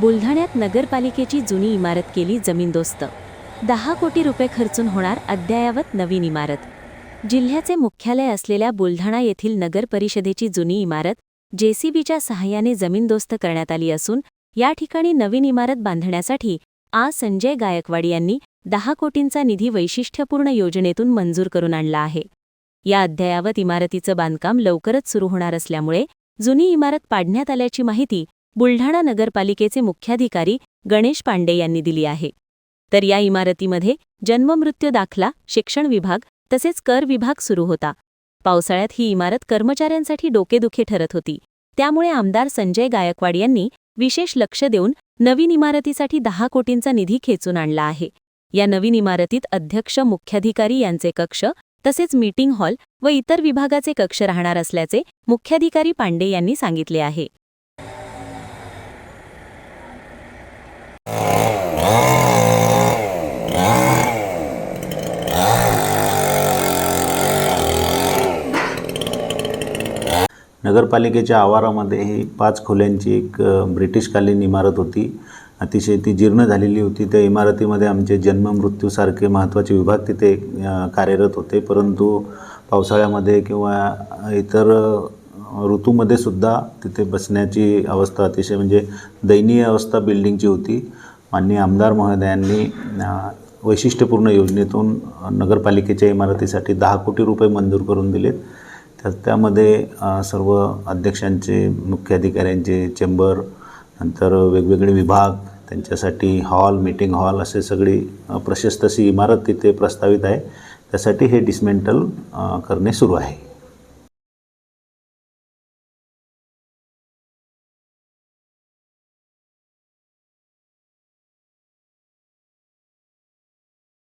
बुलढाण्यात नगरपालिकेची जुनी इमारत केली जमीनदोस्त। 10 कोटी रुपये खर्चून होणार अद्ययावत नवीन इमारत। जिल्ह्याचे मुख्यालय असलेल्या बुलढाणा येथील नगर परिषदेची जुनी इमारत जेसीबीच्या सहाय्याने जमीनदोस्त करण्यात आली असून या ठिकाणी नवीन इमारत बांधण्यासाठी संजय गायकवाड यांनी 10 कोटींचा निधी वैशिष्ट्यपूर्ण योजनेतून मंजूर करून आणला आहे। या अद्ययावत इमारतीचं बांधकाम लवकरच सुरू होणार असल्यामुळे जुनी इमारत पाडण्यात आल्याची माहिती बुलढाणा नगरपालिकेचे मुख्याधिकारी गणेश पांडे यांनी दिली आहे। तर या इमारतीमध्ये जन्ममृत्यू दाखला, शिक्षण विभाग तसेच कर विभाग सुरू होता। पावसाळ्यात ही इमारत कर्मचाऱ्यांसाठी डोकेदुखी ठरत होती, त्यामुळे आमदार संजय गायकवाड यांनी विशेष लक्ष देऊन नवीन इमारतीसाठी 10 कोटींचा निधी खेचून आणला आहे। या नवीन इमारतीत अध्यक्ष, मुख्याधिकारी यांचे कक्ष तसेच मीटिंग हॉल व इतर विभागाचे कक्ष राहणार असल्याचे मुख्याधिकारी पांडे यांनी सांगितले आहे। नगरपालिकेच्या आवारामध्ये ही 5 खोल्यांची एक ब्रिटिशकालीन इमारत होती। अतिशय ती जीर्ण झालेली होती। त्या इमारतीमध्ये आमचे जन्म मृत्यूसारखे महत्त्वाचे विभाग तिथे कार्यरत होते, परंतु पावसाळ्यामध्ये किंवा इतर ऋतूमध्ये सुद्धा तिथे बसण्याची अवस्था अतिशय म्हणजे दयनीय अवस्था बिल्डिंगची होती। माननीय आमदार महोदयांनी वैशिष्ट्यपूर्ण योजनेतून नगरपालिकेच्या इमारतीसाठी 10 कोटी रुपये मंजूर करून दिलेत। त्यामध्ये सर्व अध्यक्षांचे, मुख्याधिकाऱ्यांचे चेंबर, नंतर वेगवेगळे विभाग, त्यांच्यासाठी हॉल, मीटिंग हॉल असे सगळी प्रशस्त अशी इमारत तिथे प्रस्तावित आहे। त्यासाठी हे डिसमेंटल करणे सुरू आहे।